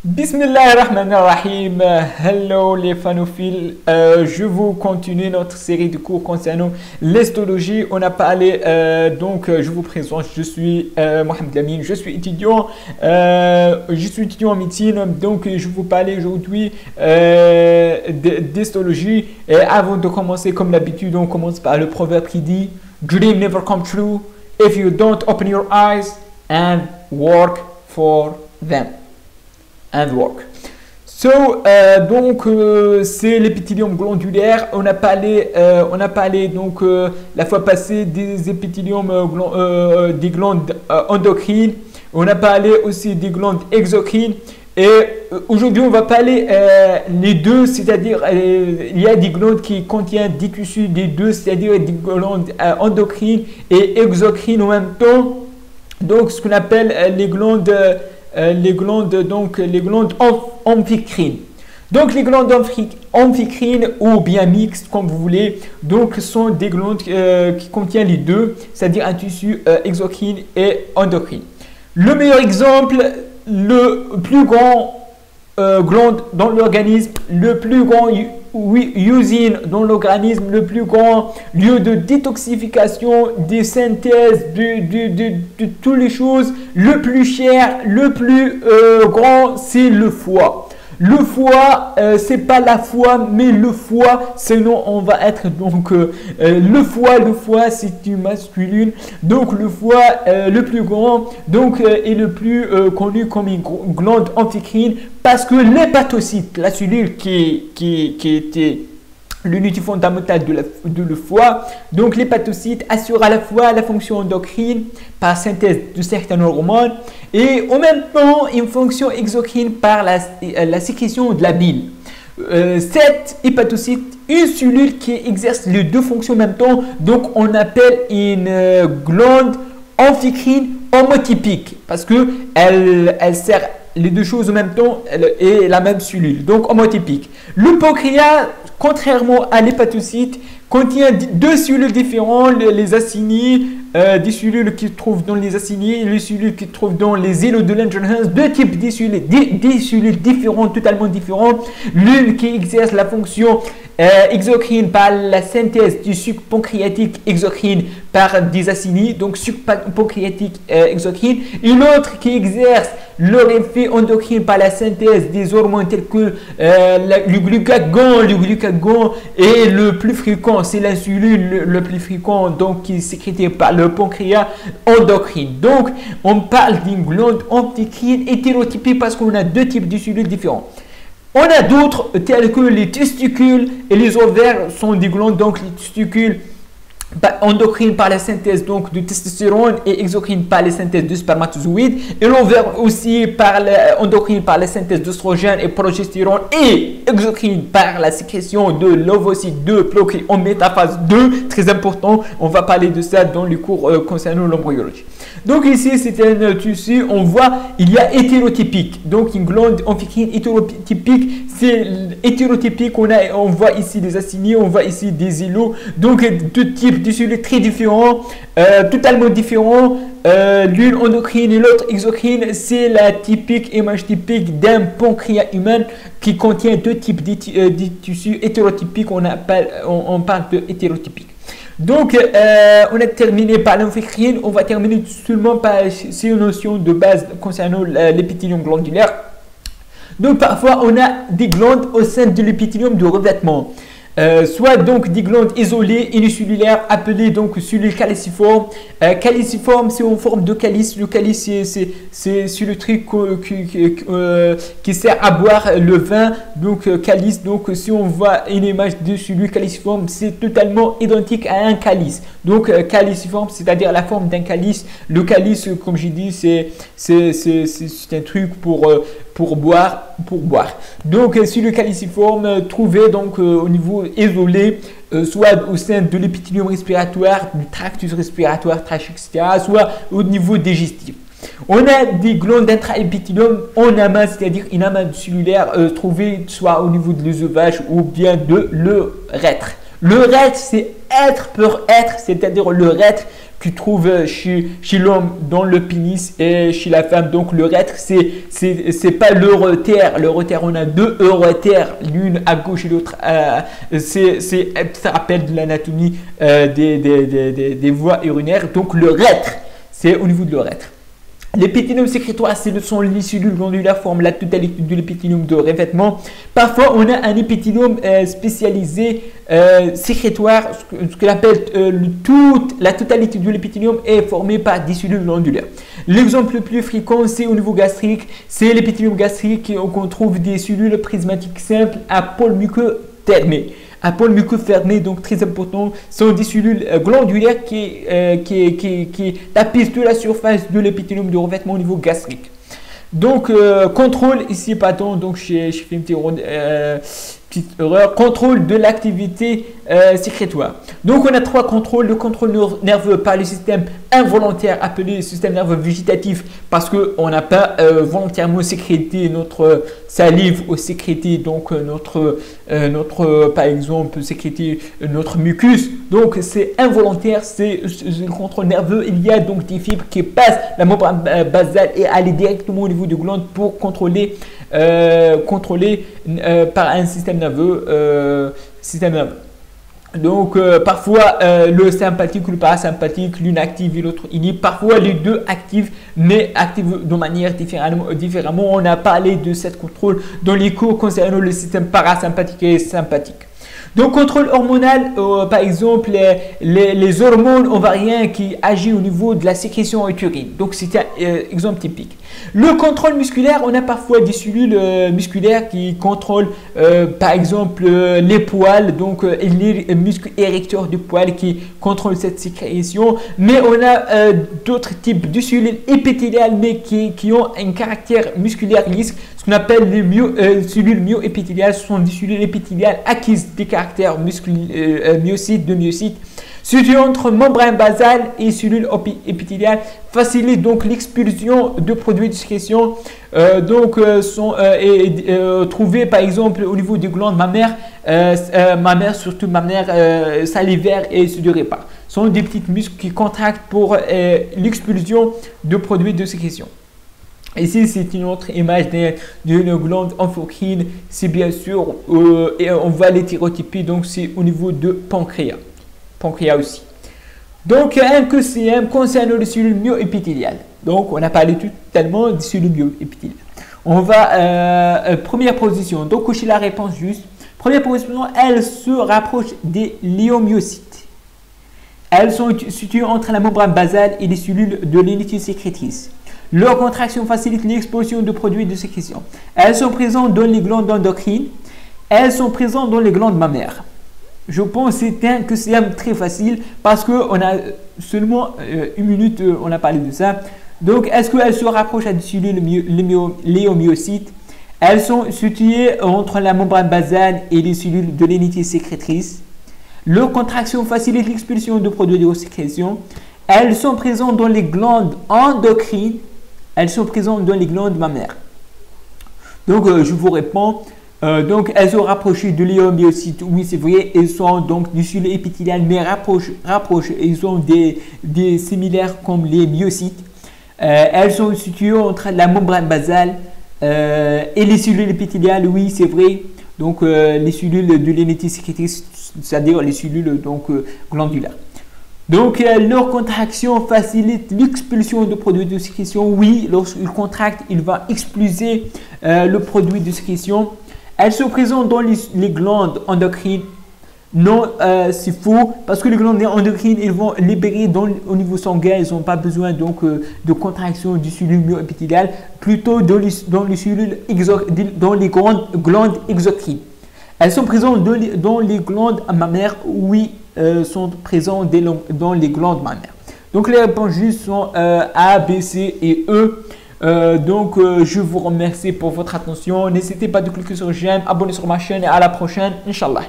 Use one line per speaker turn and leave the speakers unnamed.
Bismillahirrahmanirrahim. Hello les fanophiles. Je vous continue notre série de cours concernant l'histologie. On a parlé, je vous présente, je suis Mohamed Lamine, je suis étudiant en médecine. Donc, je vous parler aujourd'hui d'histologie. Et avant de commencer, comme d'habitude, on commence par le proverbe qui dit Dream never come true if you don't open your eyes and work for them. And work. C'est l'épithélium glandulaire. On a parlé la fois passée des épithéliums des glandes endocrines. On a parlé aussi des glandes exocrines. Et aujourd'hui, on va parler les deux, c'est-à-dire il y a des glandes qui contiennent des tissus des deux, c'est-à-dire des glandes endocrines et exocrines en même temps. Donc, ce qu'on appelle les glandes amphicrines. Donc les glandes amphicrines ou bien mixtes comme vous voulez, donc sont des glandes qui contiennent les deux, c'est-à-dire un tissu exocrine et endocrine. Le meilleur exemple, le plus grand glande dans l'organisme, le plus grand usine dans l'organisme, le plus grand lieu de détoxification, de synthèse, de toutes les choses, le plus cher, le plus grand, c'est le foie. Le foie, c'est pas la foi, mais le foie, sinon on va être donc le foie c'est une masculine, donc le foie le plus grand, donc est le plus connu comme une glande amphicrine parce que l'hépatocyte, la cellule qui était l'unité fondamentale de le foie. Donc l'hépatocyte assure à la fois la fonction endocrine par synthèse de certaines hormones et en même temps une fonction exocrine par la sécrétion de la bile. Cette hépatocyte, une cellule qui exerce les deux fonctions en même temps, donc on appelle une glande amphicrine homotypique parce que elle sert les deux choses en même temps et la même cellule, donc homotypique. Le pancréas, contrairement à l'hépatocyte, contient deux cellules différentes, les acinies, des cellules qui se trouvent dans les acinies et les cellules qui se trouvent dans les îlots de Langerhans, deux types de cellules, des cellules différentes, totalement différentes. L'une qui exerce la fonction exocrine par la synthèse du sucre pancréatique exocrine par des acinies, donc sucre pancréatique exocrine, et l'autre qui exerce leur effet endocrine par la synthèse des hormones telles que le glucagon. Le glucagon est le plus fréquent, c'est l'insuline le plus fréquent, donc qui est sécrété par le pancréas endocrine. Donc on parle d'une glande amphicrine hétérotypée parce qu'on a deux types de cellules différents. On a d'autres tels que les testicules et les ovaires sont des glandes, donc les testicules endocrine par la synthèse donc de testostérone et exocrine par la synthèse de spermatozoïdes, et l'ovaire aussi endocrine par la synthèse d'oestrogène et progestérone et exocrine par la sécrétion de l'ovocyte 2 bloqué en métaphase 2, très important, on va parler de ça dans les cours concernant l'embryologie. Donc ici c'est un tissu, on voit il y a hétérotypique, donc une glande amphicrine hétérotypique, c'est hétérotypique, on voit ici des acinies, on voit ici des îlots, donc deux types de cellules très différents, totalement différents, l'une endocrine et l'autre exocrine. C'est la image typique d'un pancréas humain qui contient deux types de tissus hétérotypiques, on parle de hétérotypique. Donc, on a terminé par l'amphicrine, on va terminer seulement par ces notions de base concernant l'épithélium glandulaire. Donc, parfois, on a des glandes au sein de l'épithélium de revêtement. Soit donc des glandes isolées unicellulaires appelées donc cellules caliciformes. Caliciforme, c'est en forme de calice. Le calice, c'est le truc qui sert à boire le vin. Donc calice. Donc si on voit une image de cellules caliciformes, c'est totalement identique à un calice. Donc caliciforme, c'est-à-dire la forme d'un calice. Le calice, comme j'ai dit, c'est un truc pour boire. Donc si le caliciforme trouvé donc au niveau isolé, soit au sein de l'épithélium respiratoire, du tractus respiratoire, trachée, etc., soit au niveau digestif. On a des glandes intraépithélium en amas, c'est-à-dire une amas cellulaire trouvée soit au niveau de l'œsophage ou bien de l'urètre. Le rètre, c'est être pour être, c'est-à-dire le rètre qui trouve chez l'homme dans le pénis et chez la femme. Donc le rétre, c'est pas l'urétère. L'urétère, on a deux urétères, l'une à gauche et l'autre ça rappelle de l'anatomie des voies urinaires. Donc le rétre, c'est au niveau de l'urétère. L'épithélium sécrétoire, ce sont les cellules glandulaires forment la totalité de l'épithélium de revêtement. Parfois, on a un épithélium spécialisé sécrétoire, ce qu'on appelle la totalité de l'épithélium est formée par des cellules glandulaires. L'exemple le plus fréquent, c'est au niveau gastrique, c'est l'épithélium gastrique qu'on trouve des cellules prismatiques simples à pôle muqueux fermé. Un pôle muqueux fermé, donc très important, sont des cellules glandulaires qui tapissent de la surface de l'épithélium de revêtement au niveau gastrique. Donc, contrôle, ici, pardon, donc j'ai fait une petite erreur, contrôle de l'activité sécrétoire. Donc, on a trois contrôles. Le contrôle nerveux par le système involontaire appelé système nerveux végétatif parce qu'on n'a pas volontairement sécrété notre salive ou sécrété donc par exemple sécréter notre mucus. Donc c'est involontaire, c'est le contrôle nerveux. Il y a donc des fibres qui passent la membrane basale et aller directement au niveau du glande pour contrôler par un système nerveux. Donc, parfois, le sympathique ou le parasympathique, l'une active et l'autre inhibe. Parfois, les deux activent, mais activent de manière différemment. On a parlé de cette contrôle dans les cours concernant le système parasympathique et sympathique. Donc, contrôle hormonal, par exemple, les hormones ovariennes qui agissent au niveau de la sécrétion utérine. Donc, c'est un exemple typique. Le contrôle musculaire, on a parfois des cellules musculaires qui contrôlent, par exemple, les poils. Donc, les muscles érecteurs du poil qui contrôlent cette sécrétion. Mais on a d'autres types de cellules épithéliales, mais qui ont un caractère musculaire lisse. Ce qu'on appelle les cellules myoépithéliales. Ce sont des cellules épithéliales acquises des caractères myocytes, situées entre membrane basale et cellules épithéliales, facilitent donc l'expulsion de produits de sécrétion. Sont trouvés par exemple au niveau des glandes mammaires, surtout mammaires salivaires et sudorépar. Ce sont des petites muscles qui contractent pour l'expulsion de produits de sécrétion. Ici, c'est une autre image d'une glande endocrine. C'est bien sûr, et on va l'hétérotyper, donc c'est au niveau de pancréas. Pancréas aussi. Donc, un QCM concernant les cellules myoépithéliales. Donc, on a parlé totalement des cellules myoépithéliales. On va, première position. Donc, cochez la réponse juste. Première position, elles se rapprochent des léomyocytes. Elles sont situées entre la membrane basale et les cellules de l'unité sécrétrice. Leur contraction facilite l'exposition de produits de sécrétion. Elles sont présentes dans les glandes endocrines. Elles sont présentes dans les glandes mammaires. Je pense que c'est très facile parce qu'on a seulement une minute, on a parlé de ça. Donc, est-ce qu'elles se rapprochent des cellules léomyocytes? Elles sont situées entre la membrane basale et les cellules de l'unité sécrétrice. Leur contraction facilite l'expulsion de produits de sécrétion. Elles sont présentes dans les glandes endocrines. Elles sont présentes dans les glandes mammaires. Donc, je vous réponds. Donc, elles sont rapprochées de léomyocytes. Oui, c'est vrai. Elles sont donc des cellules épithéliales, mais rapprochées. Ils ont des similaires comme les myocytes. Elles sont situées entre la membrane basale et les cellules épithéliales. Oui, c'est vrai. Donc, les cellules de l'unité sécrétrice, c'est-à-dire les cellules glandulaires. Donc, leur contraction facilite l'expulsion de produits de sécrétion. Oui, lorsqu'il contracte, il va expulser le produit de sécrétion. Elles sont présentes dans les glandes endocrines. Non, c'est faux, parce que les glandes endocrines, ils vont libérer au niveau sanguin. Ils n'ont pas besoin donc de contraction du cellules myoépithéliales, plutôt dans les glandes exocrines. Elles sont présentes dans les glandes mammaires. Oui, sont présents dans les glandes mammaires. Donc les réponses justes sont A, B, C et E. Je vous remercie pour votre attention. N'hésitez pas de cliquer sur j'aime, abonnez sur ma chaîne et à la prochaine, Inch'Allah.